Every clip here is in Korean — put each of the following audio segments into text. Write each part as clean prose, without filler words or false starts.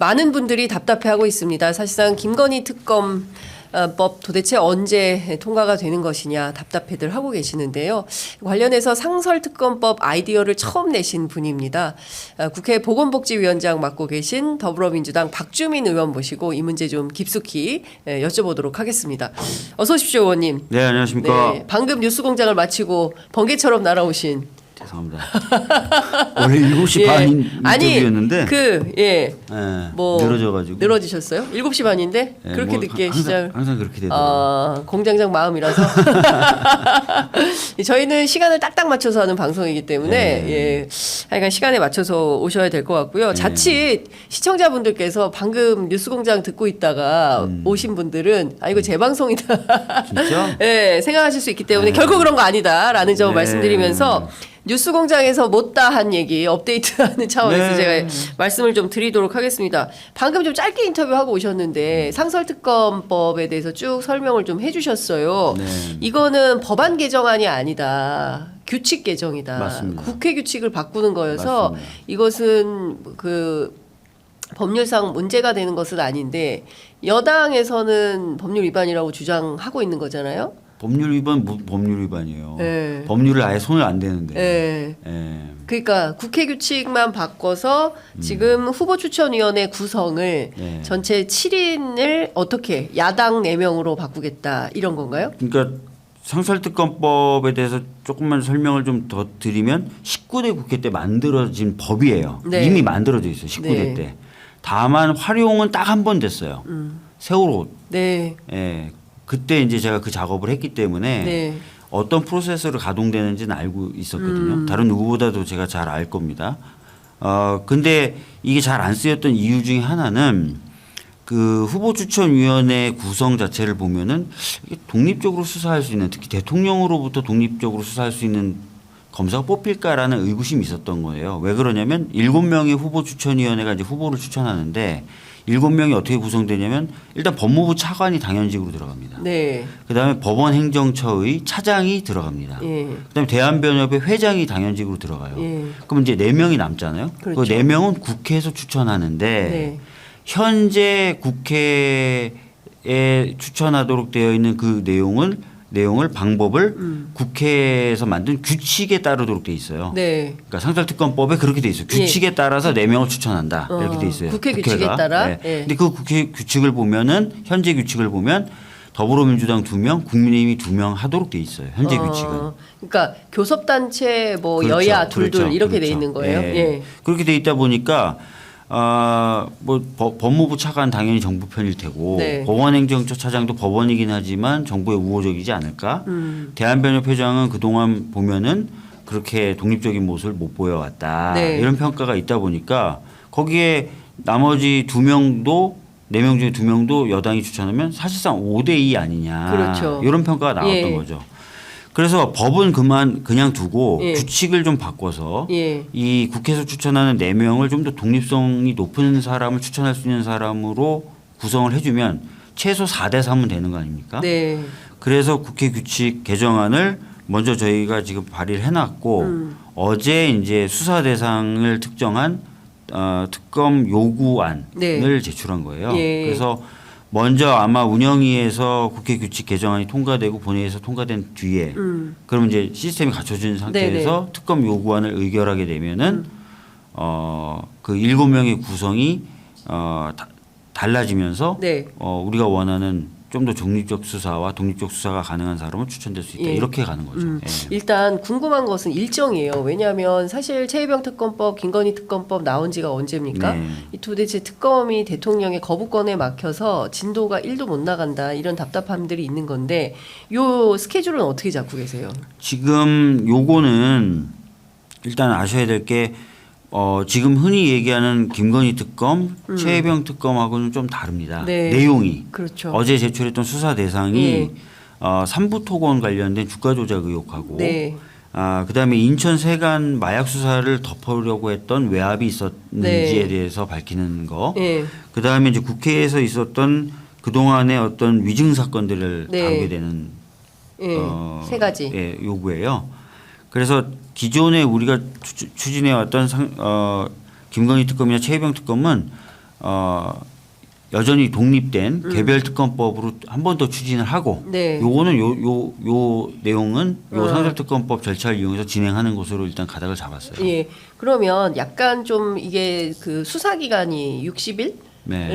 많은 분들이 답답해하고 있습니다. 사실상 김건희 특검법 도대체 언제 통과가 되는 것이냐 답답해들 하고 계시는데요. 관련해서 상설특검법 아이디어를 처음 내신 분입니다. 국회 보건복지위원장 맡고 계신 더불어민주당 박주민 의원 모시고 이 문제 좀 깊숙이 여쭤보도록 하겠습니다. 어서 오십시오, 의원님. 네, 안녕하십니까. 네, 방금 뉴스공장을 마치고 번개처럼 날아오신. 죄송합니다. 원래 7시 반인 인터뷰였는데 뭐 늘어져가지고 늘어지셨어요? 7시 반인데 그렇게 뭐 늦게 시작. 항상 그렇게 되더라고요. 공장장 마음이라서 저희는 시간을 딱딱 맞춰서 하는 방송이기 때문에 하여간 시간에 맞춰서 오셔야 될 것 같고요. 자칫 시청자분들께서 방금 뉴스공장 듣고 있다가 오신 분들은 이거 제 방송이다. 진짜? 생각하실 수 있기 때문에 결코 그런 거 아니다라는 점 말씀드리면서 뉴스공장에서 못다한 얘기 업데이트하는 차원에서 제가 말씀을 좀 드리도록 하겠습니다. 방금 좀 짧게 인터뷰하고 오셨는데 상설특검법에 대해서 쭉 설명을 좀 해주셨어요. 이거는 법안 개정안이 아니다. 규칙 개정이다. 맞습니다. 국회 규칙을 바꾸는 거여서 맞습니다. 이것은 그 법률상 문제가 되는 것은 아닌데 여당에서는 법률 위반이라고 주장하고 있는 거잖아요. 법률 위반 법률 위반이에요. 네. 법률을 아예 손을 안 대는데. 네. 그러니까 국회 규칙만 바꿔서 지금 후보추천위원회 구성을 전체 7인을 어떻게 야당 4명으로 바꾸겠다 이런 건가요? 그러니까 상설특검법에 대해서 조금만 설명을 좀 더 드리면 19대 국회 때 만들어진 법이에요. 네. 이미 만들어져 있어요. 19대 때. 다만 활용은 딱 한 번 됐어요. 세월호. 네. 그때 이제 제가 그 작업을 했기 때문에 어떤 프로세스로 가동되는지는 알고 있었거든요. 다른 누구보다도 제가 잘 알 겁니다. 근데 이게 잘 안 쓰였던 이유 중에 하나는 그 후보추천위원회 구성 자체를 보면은 이게 독립적으로 수사할 수 있는, 특히 대통령으로부터 독립적으로 수사할 수 있는 검사가 뽑힐까라는 의구심이 있었던 거예요. 왜 그러냐면 7명의 후보추천위원회가 이제 후보를 추천하는데 7명이 어떻게 구성되냐면 일단 법무부 차관이 당연직으로 들어갑니다. 그다음에 법원행정처의 차장이 들어갑니다. 그다음에 대한변협의 회장이 당연직으로 들어가요. 그럼 이제 4명이 남잖아요. 그렇죠. 그 4명은 국회에서 추천하는데 현재 국회에 추천하도록 되어 있는 그 내용을 방법을 국회에서 만든 규칙에 따르도록 돼 있어요. 그러니까 상설특검법에 그렇게 돼 있어요. 규칙에 따라서 4명을 추천한다. 이렇게 돼 있어요. 국회 국회가. 규칙에 따라. 근데 그 국회 규칙을 보면은 현재 규칙을 보면 더불어민주당 2명, 국민의힘이 2명 하도록 돼 있어요. 현재 규칙은. 그러니까 교섭단체 뭐 그렇죠. 여야 둘둘 그렇죠. 이렇게 그렇죠. 돼 있는 거예요. 그렇게 돼 있다 보니까 뭐 법무부 차관 당연히 정부 편일 테고 법원행정처 차장도 법원이긴 하지만 정부에 우호적이지 않을까. 대한변협 회장은 그동안 보면은 그렇게 독립적인 모습을 못 보여왔다. 이런 평가가 있다 보니까 거기에 나머지 2명도 4명 중에 2명도 여당이 추천하면 사실상 5대2 아니냐. 그렇죠. 이런 평가가 나왔던 거죠. 그래서 법은 그냥 두고 규칙을 좀 바꿔서 이 국회에서 추천하는 4명을 좀 더 독립성이 높은 사람을 추천할 수 있는 사람으로 구성을 해주면 최소 4대 3은 되는 거 아닙니까? 그래서 국회 규칙 개정안을 먼저 저희가 지금 발의를 해놨고 어제 이제 수사 대상을 특정한 특검 요구안을 제출한 거예요. 그래서 먼저 아마 운영위에서 국회 규칙 개정안이 통과되고 본회의에서 통과된 뒤에 그러면 이제 시스템이 갖춰진 상태에서 특검 요구안을 의결하게 되면은 그 7명의 구성이 달라지면서 우리가 원하는 좀 더 중립적 수사와 독립적 수사가 가능한 사람은 추천될 수 있다. 이렇게 가는 거죠. 일단 궁금한 것은 일정이에요. 왜냐하면 사실 최혜병 특검법, 김건희 특검법 나온 지가 언제입니까? 이 도대체 특검이 대통령의 거부권에 막혀서 진도가 1도 못 나간다. 이런 답답함들이 있는 건데 요 스케줄은 어떻게 잡고 계세요? 지금 요거는 일단 아셔야 될 게 지금 흔히 얘기하는 김건희 특검, 최혜병 특검하고는 좀 다릅니다. 내용이. 그렇죠. 어제 제출했던 수사 대상이 삼부 토건 관련된 주가 조작 의혹하고 그다음에 인천 세관 마약 수사를 덮으려고 했던 외압이 있었는지에 대해서 밝히는 거. 그다음에 이제 국회에서 있었던 그동안의 어떤 위증 사건들을 다루게 되는 세 가지. 요구예요. 그래서 기존에 우리가 추진해 왔던 김건희 특검이나 최혜병 특검은 여전히 독립된 개별 특검법으로 한 번 더 추진을 하고 네. 요거는 요 내용은 요 상설 특검법 절차를 이용해서 진행하는 것으로 일단 가닥을 잡았어요. 예. 그러면 약간 좀 이게 그 수사 기간이 60일?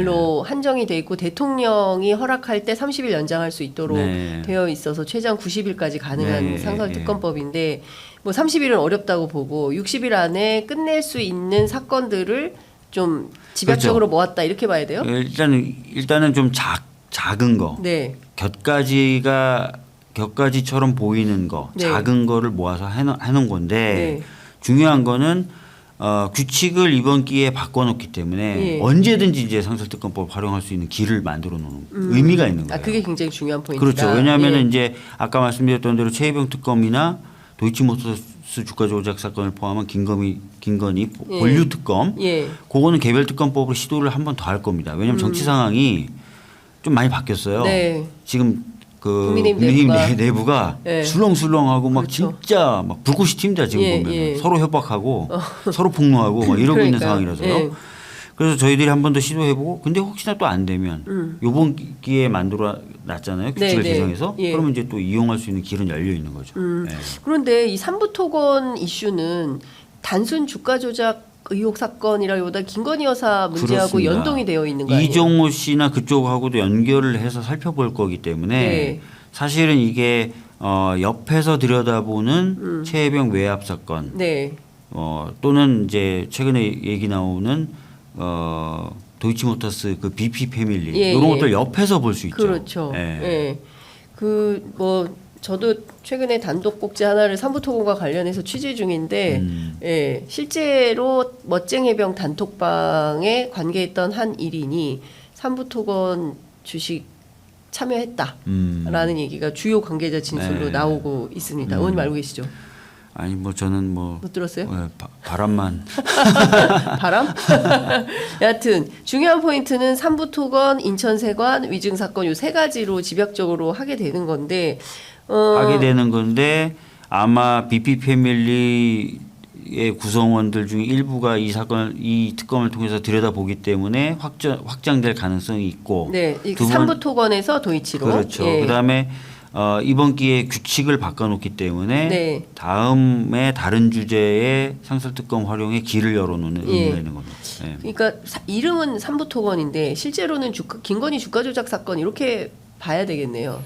로 한정이 돼 있고 대통령이 허락할 때 30일 연장할 수 있도록 되어 있어서 최장 90일까지 가능한 상설 특검법인데 뭐 30일은 어렵다고 보고 60일 안에 끝낼 수 있는 사건들을 좀 집약적으로 그렇죠. 모았다 이렇게 봐야 돼요? 일단은 좀 작은 거. 네. 곁가지처럼 보이는 거, 네. 작은 거를 모아서 해놓은 건데 네. 중요한 거는 규칙을 이번 기회에 바꿔놓기 때문에 언제든지 이제 상설특검법 활용할 수 있는 길을 만들어 놓는 의미가 있는 거예요. 그게 굉장히 중요한 포인트다. 그렇죠. 왜냐하면 이제 아까 말씀드렸던 대로 최혜병 특검이나 도이치모터스 주가 조작 사건을 포함한 김건희 본류 특검, 그거는 개별 특검법으로 시도를 한 번 더 할 겁니다. 왜냐하면 정치 상황이 좀 많이 바뀌었어요. 네. 지금 국민의힘 내부가 술렁술렁하고 막 그렇죠. 진짜 막 불꽃이 튑니다 지금 보면 서로 협박하고 서로 폭로하고 막 이러고 있는 상황이라서요. 그래서 저희들이 한 번 더 시도해보고 근데 혹시나 또 안 되면 요번 기회에 만들어 놨잖아요. 규칙을 개정해서 그러면 이제 또 이용할 수 있는 길은 열려 있는 거죠. 그런데 이 삼부토건 이슈는 단순 주가 조작 의혹 사건이라기보다 김건희 여사 문제하고 그렇습니다. 연동이 되어 있는 거 아니에요? 이종호 씨나 그쪽하고도 연결을 해서 살펴볼 거기 때문에 사실은 이게 옆에서 들여다보는 최혜병 외압 사건 또는 이제 최근에 얘기 나오는 도이치모터스 그 BP 패밀리 이런 것들 옆에서 볼 수 있죠. 그렇죠. 그 뭐 저도 최근에 단독 꼭지 하나를 삼부토건과 관련해서 취재 중인데 실제로 멋쟁해병 단톡방에 관계했던 한 일인이 삼부토건 주식 참여했다라는 얘기가 주요 관계자 진술로 나오고 있습니다. 의원님 알고 계시죠? 아니 뭐 저는 뭐 못 들었어요? 바람만 바람? 여하튼 중요한 포인트는 삼부토건, 인천세관, 위증 사건 요 세 가지로 집약적으로 하게 되는 건데 아마 BP 패밀리의 구성원들 중에 일부가 이 특검을 통해서 들여다보기 때문에 확장될 가능성이 있고 삼부토건에서 도이치로 그렇죠. 그다음에 이번 기회에 규칙을 바꿔놓기 때문에 다음에 다른 주제의 상설특검 활용에 길을 열어놓는 의미가 있는 겁니다. 그러니까 이름은 삼부토건인데 실제로는 김건희 주가 조작 사건 이렇게 봐야 되겠네요.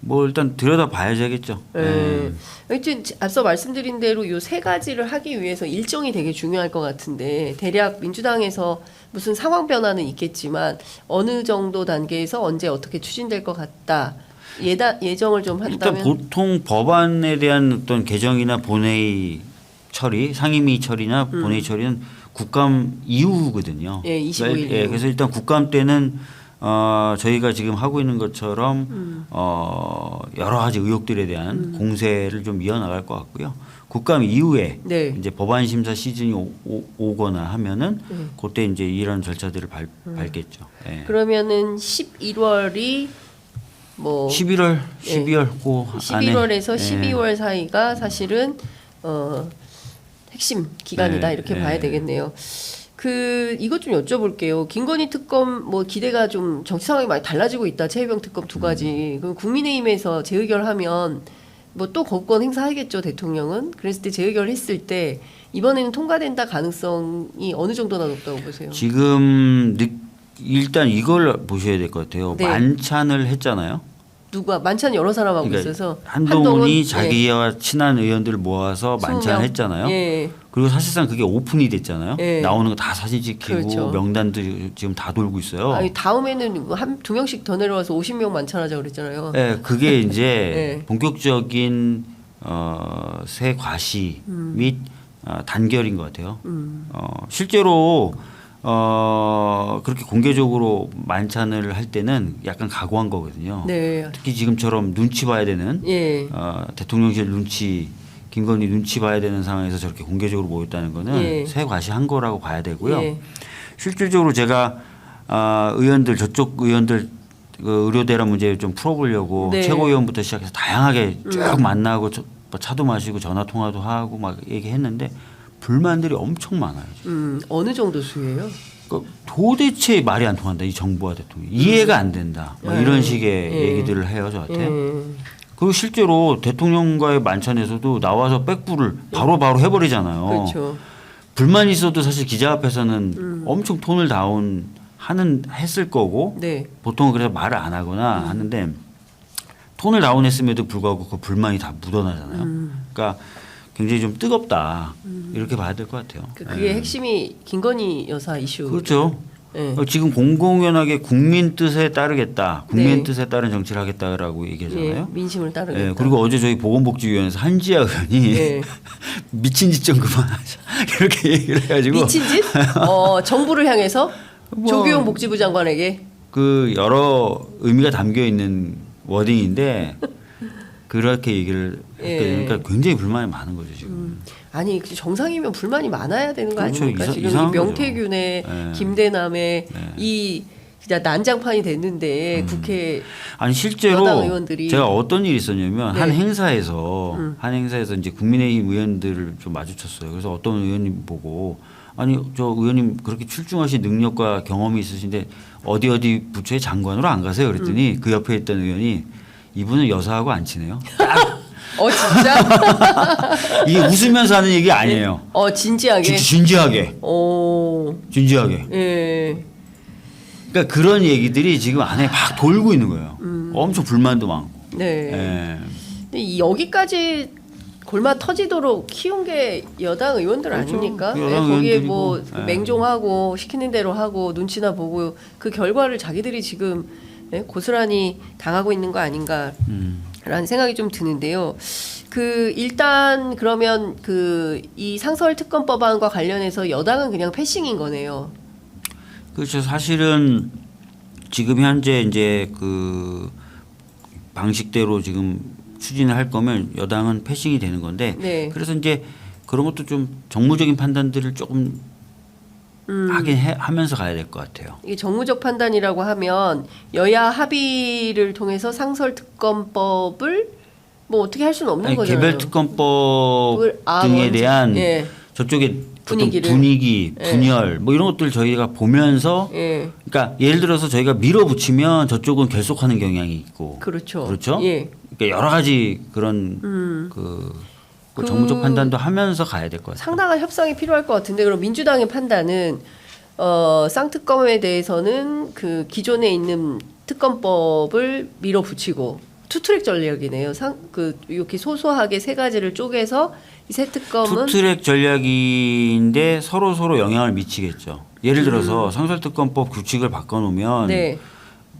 뭐 일단 들여다봐야겠죠. 하여튼 앞서 말씀드린 대로 이 세 가지를 하기 위해서 일정이 되게 중요할 것 같은데 대략 민주당에서 무슨 상황 변화는 있겠지만 어느 정도 단계에서 언제 어떻게 추진될 것 같다. 예정을 좀 한다면 일단 보통 법안에 대한 어떤 개정이나 본회의 처리, 상임위 처리나 본회의 처리는 국감 이후거든요. 25일. 그래서 일단 국감 때는 저희가 지금 하고 있는 것처럼 여러 가지 의혹들에 대한 공세를 좀 이어나갈 것 같고요. 국감 이후에 이제 법안 심사 시즌이 오거나 하면은 그때 이제 이런 절차들을 밟겠죠. 그러면은 11월이 뭐 12월 그 11월에서 12월 사이가 사실은 핵심 기간이다 이렇게 봐야 되겠네요. 이것 좀 여쭤볼게요. 김건희 특검 뭐 기대가 좀 정치 상황이 많이 달라지고 있다. 최혜병 특검 두 가지. 그럼 국민의힘에서 재의결하면 뭐 또 거부권 행사하겠죠 대통령은. 그랬을 때 재의결을 했을 때 이번에는 통과된다 가능성이 어느 정도나 높다고 보세요? 지금 일단 이걸 보셔야 될 것 같아요. 만찬을 했잖아요. 누가 만찬 여러 사람 하고 있어서 한동훈이 자기와 친한 의원들을 모아서 만찬을 했잖아요. 그리고 사실상 그게 오픈이 됐잖아요. 나오는 거 다 사진 찍히고 명단도 지금 다 돌고 있어요. 다음에는 두 명씩 더 내려와서 50명 만찬하자 그랬잖아요. 그게 이제 본격적인 새 과시 및 단결인 것 같아요. 실제로 그렇게 공개적으로 만찬을 할 때는 약간 각오한 거거든요. 특히 지금처럼 눈치 봐야 되는 대통령실 눈치, 김건희 눈치 봐야 되는 상황에서 저렇게 공개적으로 모였다는 거는 새 과시한 거라고 봐야 되고요. 실질적으로 제가 의원들 저쪽 의원들 그 의료 대란 문제 좀 풀어보려고 최고위원부터 시작해서 다양하게 쭉 만나고 차도 마시고 전화 통화도 하고 막 얘기했는데 불만들이 엄청 많아요. 어느 정도 수예요? 도대체 말이 안 통한다. 이 정부와 대통령 이해가 안 된다. 뭐 이런 식의 얘기들을 해요 저한테. 그리고 실제로 대통령과의 만찬에서도 나와서 백부를 바로바로 해버리잖아요. 그렇죠. 불만이 있어도 사실 기자 앞에서는 엄청 톤을 했을 거고 네. 보통은 그래서 말을 안 하거나 하는데 톤을 다운했음에도 불구하고 그 불만이 다 묻어나잖아요. 그러니까 굉장히 좀 뜨겁다 이렇게 봐야 될 것 같아요. 그게 핵심이 김건희 여사 이슈. 그렇죠. 네. 지금 공공연하게 국민 뜻에 따르겠다, 국민 네. 뜻에 따른 정치를 하겠다라고 얘기하잖아요. 민심을 따르겠다. 그리고 어제 저희 보건복지위원회에서 한지아 의원이 미친 짓 좀 그만하자 이렇게 얘기를 해가지고 미친 짓? 정부를 향해서 조규용 복지부 장관에게 그 여러 의미가 담겨 있는 워딩인데 그렇게 얘기를 했거든요. 그러니까 굉장히 불만이 많은 거죠 지금. 아니 정상이면 불만이 많아야 되는 거 그렇죠. 아닙니까? 지금 이 명태균의 김대남의 이 진짜 난장판이 됐는데 국회 아니 실제로 여당 의원들이 제가 어떤 일이 있었냐면 네. 한 행사에서 이제 국민의힘 의원들을 좀 마주쳤어요. 그래서 어떤 의원님 보고 아니 저 의원님 그렇게 출중하신 능력과 경험이 있으신데 어디 부처의 장관으로 안 가세요? 그랬더니 그 옆에 있던 의원이 이분은 여사하고 안 친해요. 진짜? 이게 웃으면서 하는 얘기 아니에요. 진지하게. 진지하게. 진지하게. 예. 그러니까 그런 얘기들이 지금 안에 막 돌고 있는 거예요. 엄청 불만도 많고. 네. 예. 근데 여기까지 골마 터지도록 키운 게 여당 의원들 그렇죠. 아닙니까? 여당 거기에 의원들이고. 뭐 맹종하고 시키는 대로 하고 눈치나 보고 그 결과를 자기들이 지금 고스란히 당하고 있는 거 아닌가라는 생각이 좀 드는데요. 일단 그러면 이 상설 특검법안과 관련해서 여당은 그냥 패싱인 거네요. 그렇죠. 사실은 지금 현재 이제 그 방식대로 지금 추진을 할 거면 여당은 패싱이 되는 건데 네. 그래서 이제 그런 것도 좀 정무적인 판단들을 조금 하면서 가야 될 것 같아요. 이게 정무적 판단이라고 하면 여야 합의를 통해서 상설 특검법을 뭐 어떻게 할 수는 없는 거잖아요. 개별 특검법 등에 대한 저쪽에 분위기, 분열 뭐 이런 것들 저희가 보면서 그러니까 예를 들어서 저희가 밀어붙이면 저쪽은 결속하는 경향이 있고 그렇죠. 그러니까 여러 가지 그런 그 정무적 판단도 하면서 가야 될 것 같아요. 상당한 협상이 필요할 것 같은데 그럼 민주당의 판단은 쌍특검에 대해서는 그 기존에 있는 특검법을 밀어붙이고 투트랙 전략이네요. 이렇게 소소하게 세 가지를 쪼개서 이 새 특검은 투트랙 전략인데 서로 영향을 미치겠죠. 예를 들어서 상설특검법 규칙을 바꿔놓으면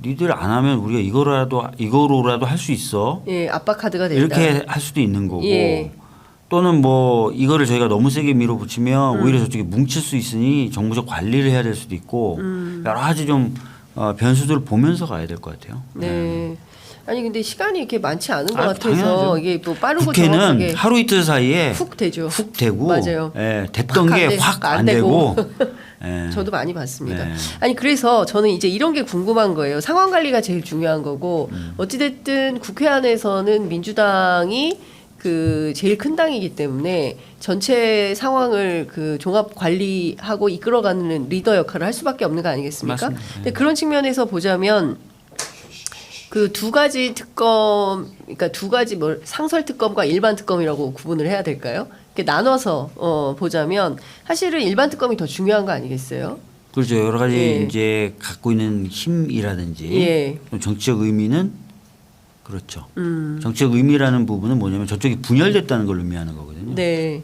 니들 안 하면 우리가 이거로라도 할 수 있어. 압박 카드가 된다. 이렇게 할 수도 있는 거고. 또는 뭐 이거를 저희가 너무 세게 밀어붙이면 오히려 저쪽에 뭉칠 수 있으니 정부적 관리를 해야 될 수도 있고 여러 가지 좀 변수들을 보면서 가야 될 것 같아요. 네. 아니 근데 시간이 이렇게 많지 않은 것 같아서 당연하죠. 이게 뭐 빠르고 국회는 정확하게 하루 이틀 사이에 훅 되죠. 훅 되고 맞아요. 됐던 게 확 안 되고. 저도 많이 봤습니다. 네. 아니 그래서 저는 이제 이런 게 궁금한 거예요. 상황 관리가 제일 중요한 거고 어찌됐든 국회 안에서는 민주당이 제일 큰 당이기 때문에 전체 상황을 종합 관리하고 이끌어가는 리더 역할을 할 수밖에 없는 거 아니겠습니까? 맞습니다. 근데 그런 측면에서 보자면 두 가지 특검, 그러니까 두 가지 상설 특검과 일반 특검이라고 구분을 해야 될까요? 이렇게 나눠서 보자면 사실은 일반 특검이 더 중요한 거 아니겠어요? 그렇죠. 여러 가지 이제 갖고 있는 힘이라든지 또 정치적 의미는 그렇죠. 정치적 의미라는 부분은 뭐냐면 저쪽이 분열됐다는 걸 의미하는 거거든요. 네.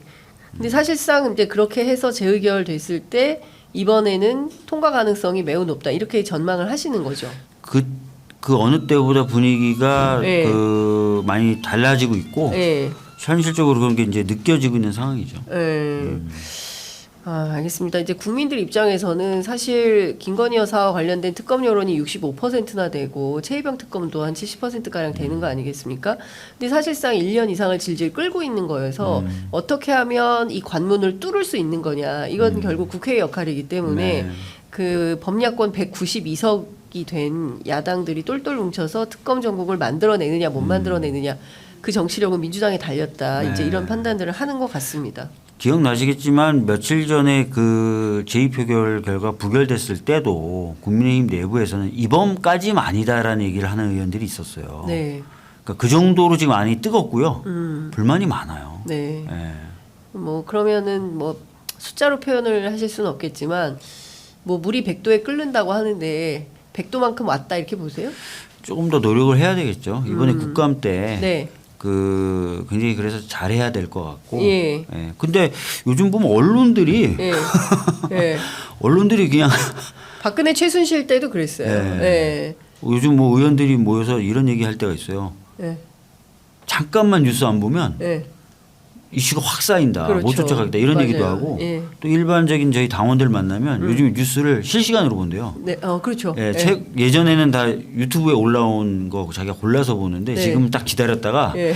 근데 사실상 이제 그렇게 해서 재의결됐을 때 이번에는 통과 가능성이 매우 높다 이렇게 전망을 하시는 거죠. 그 어느 때보다 분위기가 많이 달라지고 있고 현실적으로 그런 게 이제 느껴지고 있는 상황이죠. 알겠습니다. 이제 국민들 입장에서는 사실 김건희 여사와 관련된 특검 여론이 65%나 되고 최희병 특검도 한 70%가량 되는 거 아니겠습니까? 근데 사실상 1년 이상을 질질 끌고 있는 거여서 어떻게 하면 이 관문을 뚫을 수 있는 거냐. 이건 결국 국회의 역할이기 때문에 법야권 192석이 된 야당들이 똘똘 뭉쳐서 특검 전국을 만들어내느냐 못 만들어내느냐 그 정치력은 민주당에 달렸다. 이제 이런 판단들을 하는 것 같습니다. 기억나시겠지만 며칠 전에 그 제2표결 결과 부결됐을 때도 국민의힘 내부에서는 이번까지는 아니다라는 얘기를 하는 의원들이 있었어요. 네. 그러니까 그 정도로 지금 안이 뜨겁고요. 불만이 많아요. 네. 예. 뭐 그러면은 뭐 숫자로 표현을 하실 수는 없겠지만 뭐 물이 100도에 끓는다고 하는데 100도만큼 왔다 이렇게 보세요? 조금 더 노력을 해야 되겠죠. 이번에 국감 때 네. 그 굉장히 그래서 잘해야 될 것 같고. 예. 예. 근데 요즘 보면 언론들이 예. 예. 언론들이 그냥 박근혜 최순실 때도 그랬어요. 예. 예. 요즘 뭐 의원들이 모여서 이런 얘기 할 때가 있어요. 예. 잠깐만 뉴스 안 보면 예. 이슈가 확 쌓인다. 그렇죠. 못 쫓아가겠다. 이런 맞아요. 얘기도 하고 예. 또 일반적인 저희 당원들 만나면 요즘 뉴스를 실시간으로 본대요. 네. 그렇죠. 예, 예. 예전에는 다 유튜브에 올라온 거 자기가 골라서 보는데 네. 지금 딱 기다렸다가 예.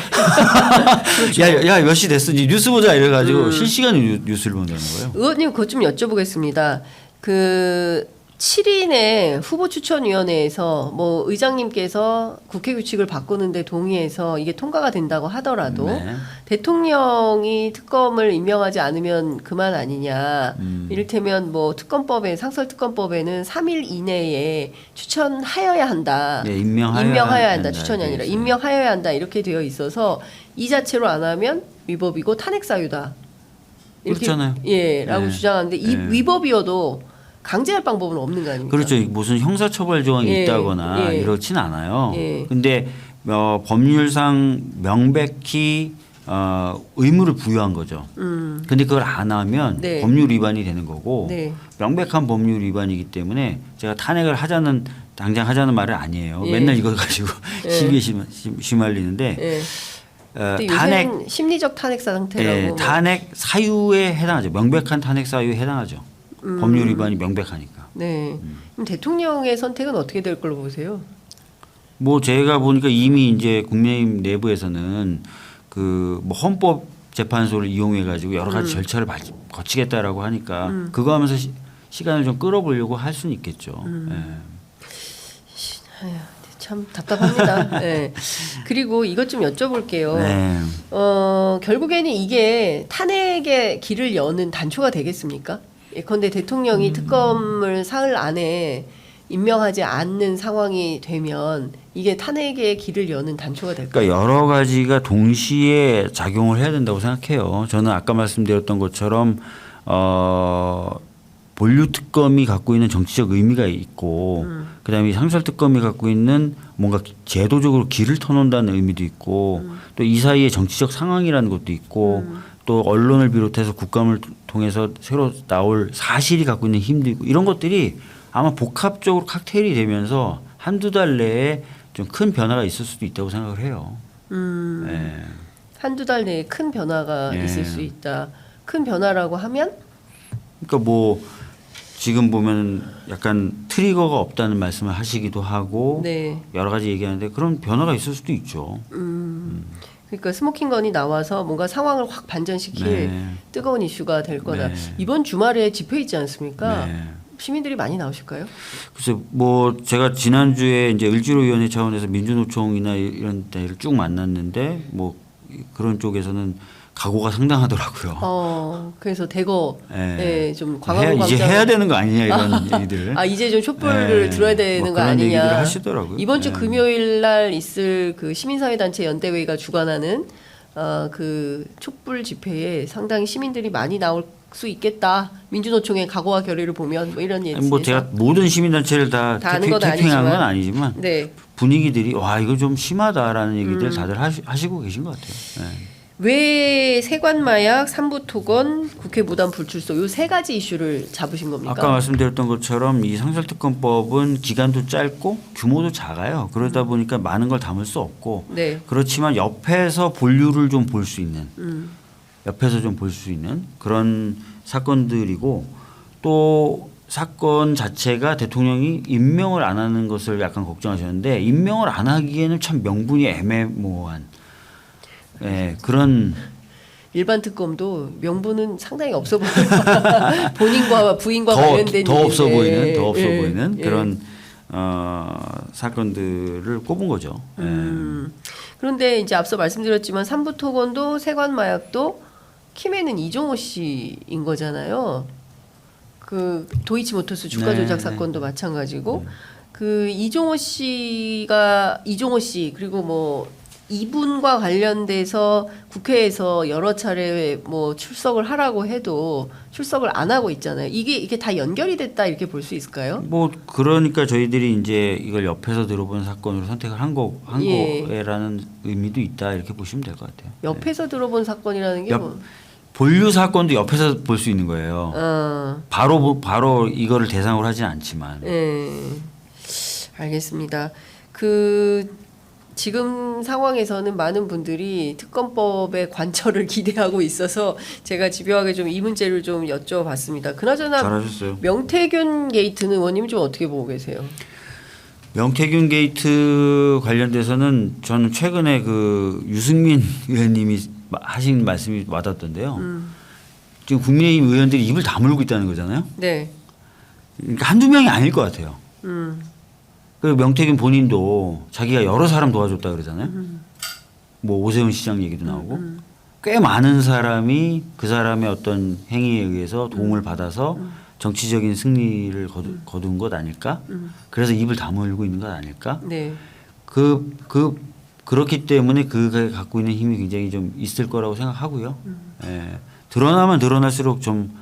야 몇 시 됐어 이제 뉴스 보자 이래가지고 실시간으로 뉴스를 본다는 거예요. 의원님 그것 좀 여쭤보겠습니다. 그 7인의 후보 추천위원회에서 뭐 의장님께서 국회 규칙을 바꾸는데 동의해서 이게 통과가 된다고 하더라도 네. 대통령이 특검을 임명하지 않으면 그만 아니냐. 이를테면 뭐 특검법에 상설특검법에는 3일 이내에 추천하여야 한다. 네, 임명하여야 임명하여야 한다. 한다. 추천이 아니라 네, 임명하여야 한다. 이렇게 되어 있어서 이 자체로 안 하면 위법이고 탄핵 사유다. 이렇게 그렇잖아요. 예, 라고 네. 주장하는데 이 네. 위법이어도 강제할 방법은 없는 거 아닙니까? 그렇죠. 무슨 형사처벌 조항이 예, 있다거나 예. 이렇진 않아요. 예. 근데 법률상 명백히 의무를 부여한 거죠. 근데 그걸 안 하면 네. 법률 위반이 되는 거고 네. 명백한 법률 위반이기 때문에 제가 탄핵을 하자는 당장 하자는 말은 아니에요. 예. 맨날 이거 가지고 예. 시비에 시말리는데 예. 근데 탄핵 요새는 심리적 탄핵 상태라고. 예, 뭐. 탄핵 사유에 해당하죠. 명백한 탄핵 사유에 해당하죠. 법률 위반이 명백하니까. 네. 그럼 대통령의 선택은 어떻게 될 걸로 보세요? 뭐 제가 보니까 이미 이제 국민의힘 내부에서는 그 뭐 헌법 재판소를 이용해 가지고 여러 가지 절차를 거치겠다라고 하니까 그거 하면서 시간을 좀 끌어보려고 할 수는 있겠죠. 예. 아휴, 참 답답합니다. 네. 그리고 이것 좀 여쭤볼게요. 네. 결국에는 이게 탄핵의 길을 여는 단초가 되겠습니까? 예컨대 대통령이 특검을 사흘 안에 임명하지 않는 상황이 되면 이게 탄핵의 길을 여는 단초가 될까요? 그러니까 여러 가지가 동시에 작용을 해야 된다고 생각해요. 저는 아까 말씀드렸던 것처럼 본류 특검이 갖고 있는 정치적 의미가 있고 그다음에 상설 특검이 갖고 있는 뭔가 제도적으로 길을 터놓는다는 의미도 있고 또 이 사이에 정치적 상황이라는 것도 있고 또 언론을 비롯해서 국감을 통해서 새로 나올 사실이 갖고 있는 힘도 있고 이런 것들이 아마 복합적으로 칵테일이 되면서 한두 달 내에 좀 큰 변화가 있을 수도 있다고 생각을 해요. 네. 한두 달 내에 큰 변화가 네. 있을 수 있다. 큰 변화라고 하면? 그러니까 뭐 지금 보면 약간 트리거가 없다는 말씀을 하시기도 하고 네. 여러 가지 얘기하는데 그런 변화가 있을 수도 있죠. 그러니까 스모킹건이 나와서 뭔가 상황을 확 반전시킬 네. 뜨거운 이슈가 될 거다. 네. 이번 주말에 집회 있지 않습니까? 네. 시민들이 많이 나오실까요? 글쎄 뭐 제가 지난주에 이제 을지로위원회 차원에서 민주노총이나 이런 데를 쭉 만났는데 뭐 그런 쪽에서는 각오가 상당하더라고요. 그래서 대거 예. 예, 좀 광화문 이제 광장 해야 되는 거 아니냐 이런 얘기들. 이제 좀 촛불을 예. 들어야 되는 뭐 거 그런 아니냐. 얘기들을 하시더라고요. 이번 주 예. 금요일 날 있을 그 시민사회단체 연대회가 주관하는 그 촛불 집회에 상당히 시민들이 많이 나올 수 있겠다. 민주노총의 각오와 결의를 보면 뭐 이런 얘기. 뭐 제가 모든 시민단체를 다 아는 건 태핑한 건 아니지만. 아니지만 네. 분위기들이 와 이거 좀 심하다라는 얘기들 다들 하시고 계신 것 같아요. 예. 왜 세관마약, 삼부토건, 국회 무단 불출석 요 세 가지 이슈를 잡으신 겁니까? 아까 말씀드렸던 것처럼 이 상설특검법은 기간도 짧고 규모도 작아요. 그러다 보니까 많은 걸 담을 수 없고 네. 그렇지만 옆에서 본류를 좀 볼 수 있는 옆에서 좀 볼 수 있는 그런 사건들이고 또 사건 자체가 대통령이 임명을 안 하는 것을 약간 걱정하셨는데 임명을 안 하기에는 참 명분이 애매모호한 예, 그런 일반 특검도 명분은 상당히 없어 보여요. 본인과 부인과 관련된 더 없어 일인데. 보이는 그런 사건들을 꼽은 거죠. 그런데 이제 앞서 말씀드렸지만 삼부토건도 세관마약도 키맨은 이종호 씨인 거잖아요. 그 도이치모터스 주가 네, 조작 네. 사건도 마찬가지고 그 이종호 씨 그리고 뭐 이분과 관련돼서 국회에서 여러 차례 뭐 출석을 하라고 해도 출석을 안 하고 있잖아요. 이게 다 연결이 됐다 이렇게 볼 수 있을까요? 뭐 그러니까 저희들이 이제 이걸 옆에서 들어본 사건으로 선택을 한 예. 거라는 의미도 있다 이렇게 보시면 될 것 같아요. 옆에서 들어본 사건이라는 게 뭐? 본류 사건도 옆에서 볼 수 있는 거예요. 바로 이거를 대상으로 하진 않지만. 알겠습니다. 지금 상황에서는 많은 분들이 특검법의 관철을 기대하고 있어서 제가 집요하게 좀 이 문제를 좀 여쭤봤습니다. 그나저나 잘하셨어요. 명태균 게이트는 의원님 좀 어떻게 보고 계세요? 명태균 게이트 관련돼서는 저는 최근에 그 유승민 의원님이 하신 말씀이 와닿던데요. 지금 국민의힘 의원들이 입을 다물고 있다는 거잖아요. 네. 그러니까 한두 명이 아닐 것 같아요. 그 명태균 본인도 자기가 여러 사람 도와줬다 그러잖아요. 뭐 오세훈 시장 얘기도 나오고 꽤 많은 사람이 그 사람의 어떤 행위에 의해서 도움을 받아서 정치적인 승리를 거둔 것 아닐까? 그래서 입을 다물고 있는 것 아닐까? 네. 그렇기 때문에 그가 갖고 있는 힘이 굉장히 좀 있을 거라고 생각하고요. 예. 드러나면 드러날수록 좀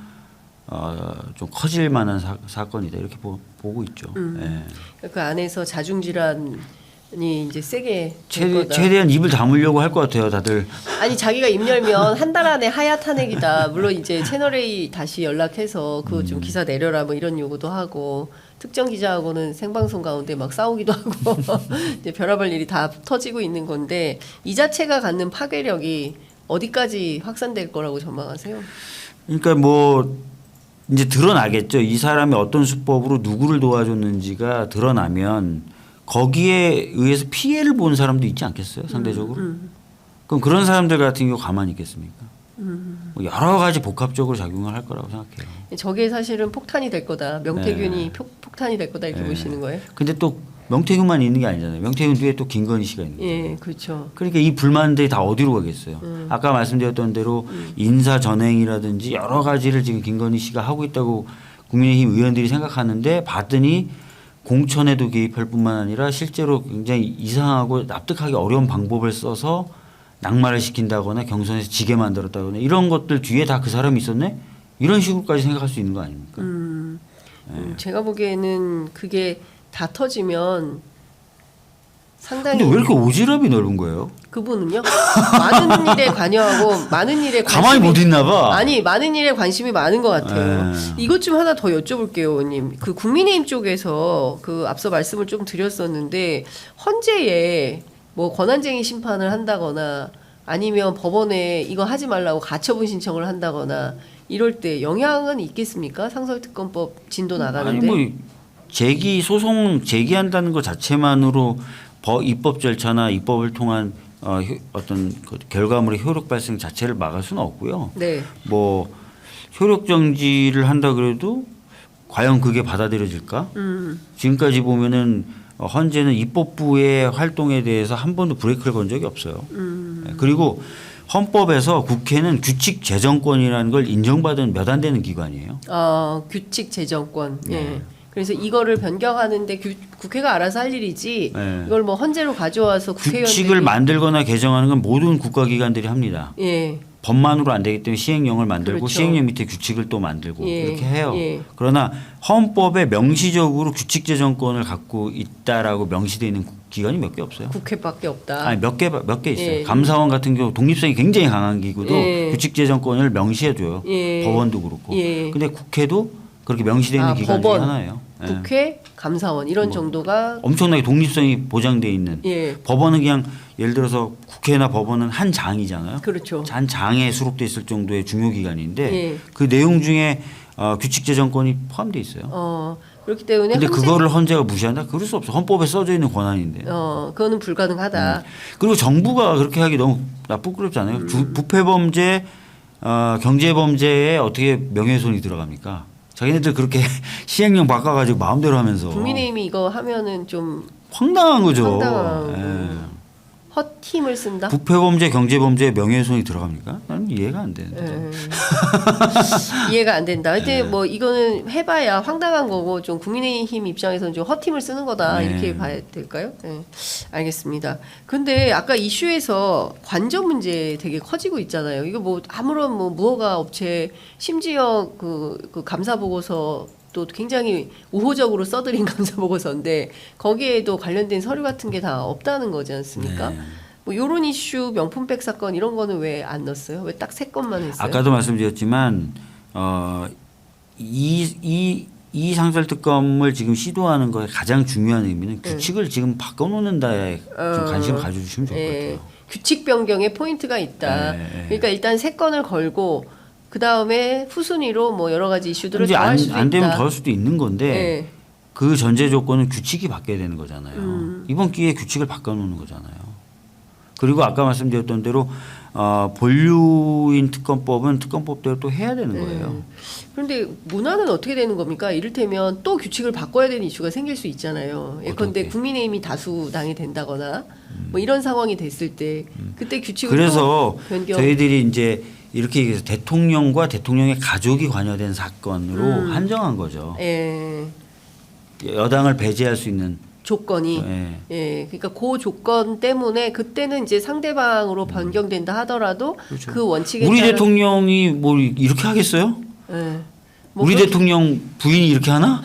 커질 만한 사건이다 이렇게 보고 있죠. 예. 그 안에서 자중질환이 이제 세게 될 거다. 최대한 입을 다물려고 할 것 같아요, 다들. 아니 자기가 입 열면 한 달 안에 하야 탄핵이다. 물론 이제 채널 A 다시 연락해서 그거 좀 기사 내려라 뭐 이런 요구도 하고 특정 기자하고는 생방송 가운데 막 싸우기도 하고 이제 별의별 일이 다 터지고 있는 건데 이 자체가 갖는 파괴력이 어디까지 확산될 거라고 전망하세요? 그러니까 뭐 이제 드러나겠죠. 이 사람이 어떤 수법으로 누구를 도와줬는지가 드러나면 거기에 의해서 피해를 본 사람도 있지 않겠어요, 상대적으로? 그럼 그런 사람들 같은 경우 가만히 있겠습니까? 뭐 여러 가지 복합적으로 작용을 할 거라고 생각해요. 저게 사실은 폭탄이 될 거다. 명태균이 네. 폭탄이 될 거다 이렇게 보시는 거예요? 근데 또 명태균만 있는 게 아니잖아요. 명태균 뒤에 또 김건희 씨가 있는 거예요. 예, 그렇죠. 그러니까 이 불만들이 다 어디로 가겠어요. 아까 말씀드렸던 대로 인사 전행이라든지 여러 가지를 지금 김건희 씨가 하고 있다고 국민의힘 의원들이 생각하는데 봤더니 공천에도 개입할 뿐만 아니라 실제로 굉장히 이상하고 납득하기 어려운 방법을 써서 낙마를 시킨다거나 경선에서 지게 만들었다거나 이런 것들 뒤에 다 그 사람이 있었네? 이런 식으로까지 생각할 수 있는 거 아닙니까? 제가 보기에는 그게 다 터지면 상당히. 근데 왜 이렇게 오지랖이 넓은 거예요? 그분은요? 많은 일에 관여하고 많은 일에 가만히 못 있나 봐. 아니 많은 일에 관심이 많은 것 같아요. 이것 좀 하나 더 여쭤볼게요, 의원님. 그 국민의힘 쪽에서 그 앞서 말씀을 좀 드렸었는데 헌재에 뭐 권한쟁의 심판을 한다거나 아니면 법원에 이거 하지 말라고 가처분 신청을 한다거나 이럴 때 영향은 있겠습니까? 상설특검법 진도 나가는데. 아니 뭐 소송 제기한다는 것 자체만으로 입법 절차나 입법을 통한 어떤 그 결과물의 효력 발생 자체를 막을 수는 없고요. 네. 뭐 효력 정지를 한다 그래도 과연 그게 받아들여질까? 지금까지 보면은 헌재는 입법부의 활동에 대해서 한 번도 브레이크를 건 적이 없어요. 그리고 헌법에서 국회는 규칙 제정권이라는 걸 인정받은 몇 안 되는 기관이에요. 규칙 제정권. 네. 예. 그래서 이거를 변경하는데 국회가 알아서 할 일이지. 네. 이걸 뭐 헌재로 가져와서 국회의원들이 규칙을 만들거나 개정하는 건 모든 국가기관들이 합니다. 예. 법만으로 안 되기 때문에 시행령을 만들고 그렇죠. 시행령 밑에 규칙을 또 만들고 예. 이렇게 해요. 예. 그러나 헌법에 명시적으로 규칙 제정권을 갖고 있다라고 명시되어 있는 기관이 몇 개 없어요. 국회밖에 없다. 아니 몇 개 있어요. 예. 감사원 같은 경우 독립성이 굉장히 강한 기구도 예. 규칙 제정권을 명시해줘요. 예. 법원도 그렇고. 예. 근데 국회도 그렇게 명시되어 있는 기관 중에 법원, 하나예요. 예. 국회, 감사원 이런 정도가 엄청나게 독립성이 보장되어 있는. 예. 법원은 그냥 예를 들어서 국회나 법원은 한 장이잖아요. 그렇죠. 한 장에 수록돼 있을 정도의 중요 기관인데 예. 그 내용 중에 규칙 제정권이 포함되어 있어요. 그렇기 때문에 근데 그거를 헌재가 무시한다? 그럴 수 없어. 헌법에 써져 있는 권한인데. 그거는 불가능하다. 그리고 정부가 그렇게 하기 너무 부끄럽잖아요. 부패범죄, 경제범죄에 어떻게 명예훼손이 들어갑니까? 자기네들 그렇게 시행령 바꿔가지고 마음대로 하면서 국민의힘이 이거 하면은 좀 황당한 거죠. 황당하고. 예. 헛힘을 쓴다. 부패범죄, 경제범죄, 명예훼손이 들어갑니까? 나는 이해가 안 되는데. 이해가 안 된다. 근데 뭐 이거는 해봐야 황당한 거고 좀 국민의힘 입장에서는 좀 헛힘을 쓰는 거다 이렇게 봐야 될까요? 네. 알겠습니다. 근데 아까 이슈에서 관저 문제 되게 커지고 있잖아요. 이거 뭐 아무런 뭐 무허가 업체 심지어 그 감사 보고서 또 굉장히 우호적으로 써드린 감사 보고서인데 거기에도 관련된 서류 같은 게 다 없다는 거지 않습니까? 네. 뭐 요런 이슈 명품백 사건 이런 거는 왜 안 넣었어요? 왜 딱 3건만 했어요? 아까도 말씀드렸지만 이 상설 특검을 지금 시도하는 거에 가장 중요한 의미는 규칙을 지금 바꿔놓는 데에 좀 관심을 가져주시면 좋을 것 같아요. 규칙 변경에 포인트가 있다. 그러니까 일단 3건을 걸고 그 다음에 후순위로 뭐 여러 가지 이슈들을 더 할 수도 있다. 안 되면 더 할 수도 있는 건데 그 전제 조건은 규칙이 바뀌어야 되는 거잖아요. 이번 기회에 규칙을 바꿔놓는 거잖아요. 그리고 아까 말씀드렸던 대로 본류인 특검법은 특검법대로 또 해야 되는 거예요. 그런데 문화는 어떻게 되는 겁니까? 이를테면 또 규칙을 바꿔야 되는 이슈가 생길 수 있잖아요. 예컨대 국민의힘이 다수당이 된다거나 뭐 이런 상황이 됐을 때 그때 규칙을 그래서 또 변경. 저희들이 이제 이렇게 얘기해서 대통령과 대통령의 가족이 관여된 사건으로 한정한 거죠. 여당을 배제할 수 있는 조건이 그러니까 그 조건 때문에 그때는 이제 상대방으로 변경된다 하더라도 그렇죠. 그 원칙에 우리 따른 대통령이 뭐 이렇게 하겠어요? 뭐 우리 대통령 부인이 이렇게 하나?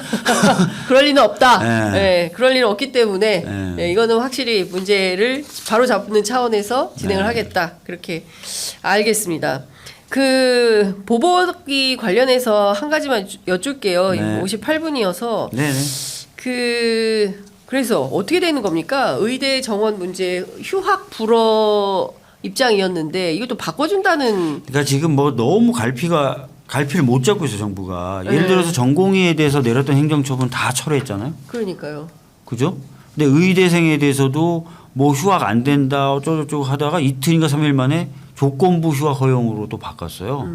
그럴 리는 없다. 그럴 리는 없기 때문에 이거는 확실히 문제를 바로 잡는 차원에서 진행을 하겠다. 그렇게 알겠습니다. 그 보복이 관련해서 한 가지만 여쭐게요. 58분이어서 그래서 어떻게 되는 겁니까? 의대 정원 문제 휴학 불허 입장이었는데 이것도 바꿔준다는. 그러니까 지금 뭐 너무 갈피를 못 잡고 있어 정부가. 예를 들어서 전공의에 대해서 내렸던 행정처분 다 철회했잖아요. 그러니까요. 그죠? 근데 의대생에 대해서도 뭐 휴학 안 된다 어쩌고저쩌고 하다가 이틀인가 3일 만에 조건부 휴학 허용으로 또 바꿨어요.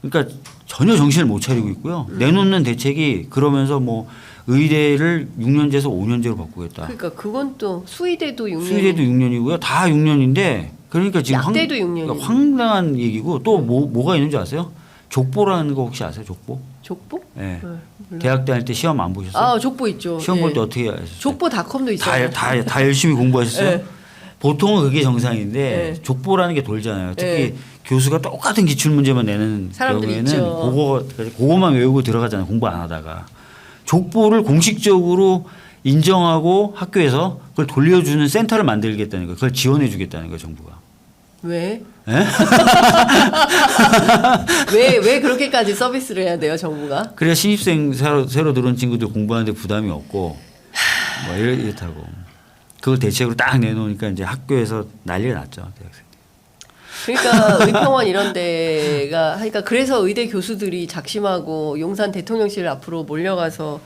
그러니까 전혀 정신을 못 차리고 있고요. 내놓는 대책이 그러면서 뭐 의대를 6년제에서 5년제로 바꾸겠다. 그러니까 그건 또 수의대도 6년. 수의대도 6년이고요. 다 6년인데 그러니까 지금 약대도 6년이고. 황당한 얘기고 또 뭐가 있는지 아세요? 족보라는 거 혹시 아세요? 족보? 족보? 네. 대학 다닐 때 시험 안 보셨어요? 아, 족보 있죠. 시험 볼 때 어떻게 하셨어요? 족보닷컴도 있어요. 다 열심히 공부하셨어요? 보통은 그게 정상인데 족보라는 게 돌잖아요. 특히 교수가 똑같은 기출문제만 내는 경우에는 그거만 외우고 들어가잖아요. 공부 안 하다가. 족보를 공식적으로 인정하고 학교에서 그걸 돌려주는 센터를 만들겠다는 거예요. 그걸 지원해 주겠다는 거예요. 정부가. 왜? 왜 그렇게까지 서비스를 해야 돼요, 정부가? 그래야 신입생 새로 들어온 친구들 공부하는데 부담이 없고 뭐 이렇다고. 그걸 대책으로 딱 내놓으니까 이제 학교에서 난리가 났죠, 대학생. 그러니까 의평원 이런 데가 그러니까 그래서 의대 교수들이 작심하고 용산 대통령실 앞으로 몰려가서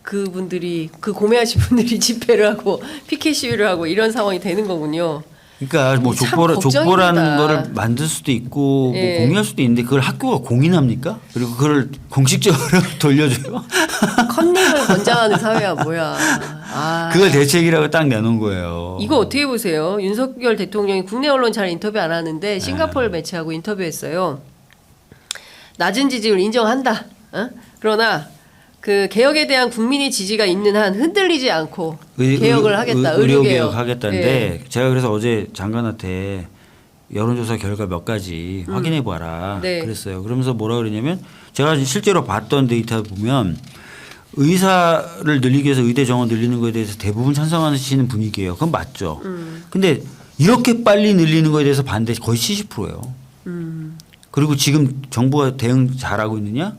그분들이 그 고매하신 분들이 집회를 하고 피켓 시위를 하고 이런 상황이 되는 거군요. 그러니까 뭐 족보라는 거를 만들 수도 있고 뭐 공유할 수도 있는데 그걸 학교가 공인합니까? 그리고 그걸 공식적으로 돌려줘요? 컨닝을 권장하는 사회야 뭐야. 그걸 대책이라고 딱 내놓은 거예요. 이거 어떻게 보세요? 윤석열 대통령이 국내 언론 잘 인터뷰 안 하는데 싱가포르 매체하고 인터뷰했어요. 낮은 지지율 인정한다. 그러나 그 개혁에 대한 국민의 지지가 있는 한 흔들리지 않고 개혁을 하겠다. 의료개혁 하겠다는데 제가 그래서 어제 장관한테 여론조사 결과 몇 가지 확인해 봐라 그랬어요. 그러면서 뭐라 그러냐면 제가 실제로 봤던 데이터 보면 의사를 늘리기 위해서 의대 정원 늘리는 거에 대해서 대부분 찬성하시는 분위기예요. 그건 맞죠. 근데 이렇게 빨리 늘리는 거에 대해서 반대 거의 70%예요. 그리고 지금 정부가 대응 잘하고 있느냐?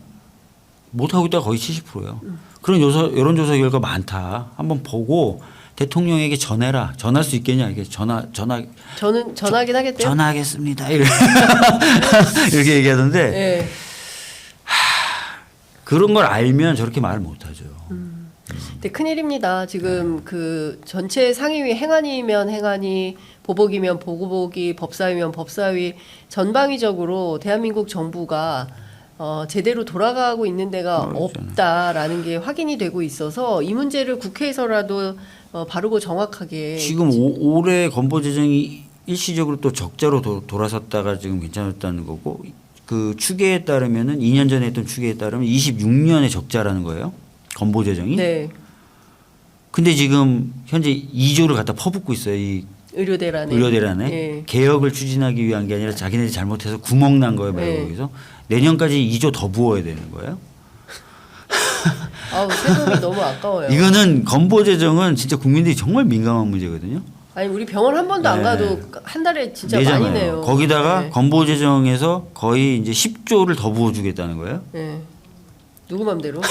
못하고 있다가 거의 70%예요. 그런 여론조사 결과 많다. 한번 보고 대통령에게 전해라. 전할 수 있겠냐? 이게 저는 전하긴 하겠대요. 전화하겠습니다. 이렇게 얘기하던데 그런 걸 알면 저렇게 말을 못하죠. 근데 큰일입니다. 지금 그 전체 상임위 행안위면 행안위, 보복이면 보복이, 법사위면 법사위 전방위적으로 대한민국 정부가 제대로 돌아가고 있는 데가 없다라는 게 확인이 되고 있어서 이 문제를 국회에서라도 바르고 정확하게 지금 올해 건보 재정이 일시적으로 또 적자로 돌아섰다가 지금 괜찮았다는 거고 그 추계에 따르면은 2년 전에 했던 추계에 따르면 26년에 적자라는 거예요. 건보 재정이. 네. 근데 지금 현재 2조를 갖다 퍼붓고 있어요. 이 의료대란에 예. 개혁을 추진하기 위한 게 아니라 자기네들이 잘못해서 구멍 난 거예요. 말고 여기서 내년까지 2조 더 부어야 되는 거예요. 아우 세금이 너무 아까워요. 이거는 건보 재정은 진짜 국민들이 정말 민감한 문제거든요. 아니 우리 병원 한 번도 안 네. 가도 한 달에 진짜 내잖아요. 많이 내요. 거기다가 네. 건보 재정에서 거의 이제 10조를 더 부어주겠다는 거예요. 네. 누구 맘대로?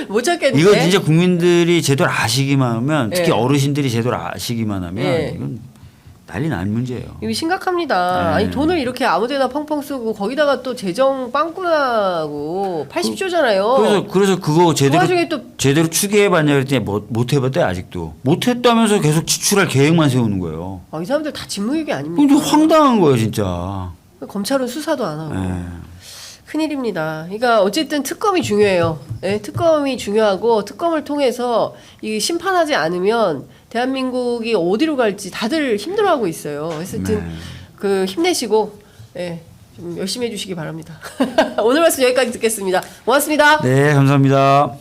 못 찾겠는데. 이거 진짜 국민들이 제대로 아시기만 하면 특히 네. 어르신들이 제대로 아시기만 하면 네. 이건 난리 나는 문제예요. 이거 심각합니다. 네. 아니 돈을 이렇게 아무데나 펑펑 쓰고 거기다가 또 재정 빵꾸나고 80조잖아요. 그래서 그거 그 와중에 또 제대로 추계해봤냐 그랬더니 못 해봤대 아직도 못 했다면서 계속 지출할 계획만 세우는 거예요. 이 사람들 다 직무유기 아닙니까? 근데 황당한 거예요 진짜. 검찰은 수사도 안 하고. 네. 큰일입니다. 그러니까 어쨌든 특검이 중요해요. 네, 특검이 중요하고 특검을 통해서 이 심판하지 않으면 대한민국이 어디로 갈지 다들 힘들어하고 있어요. 하여튼 그 힘내시고 좀 열심히 해주시기 바랍니다. 오늘 말씀 여기까지 듣겠습니다. 고맙습니다. 네 감사합니다.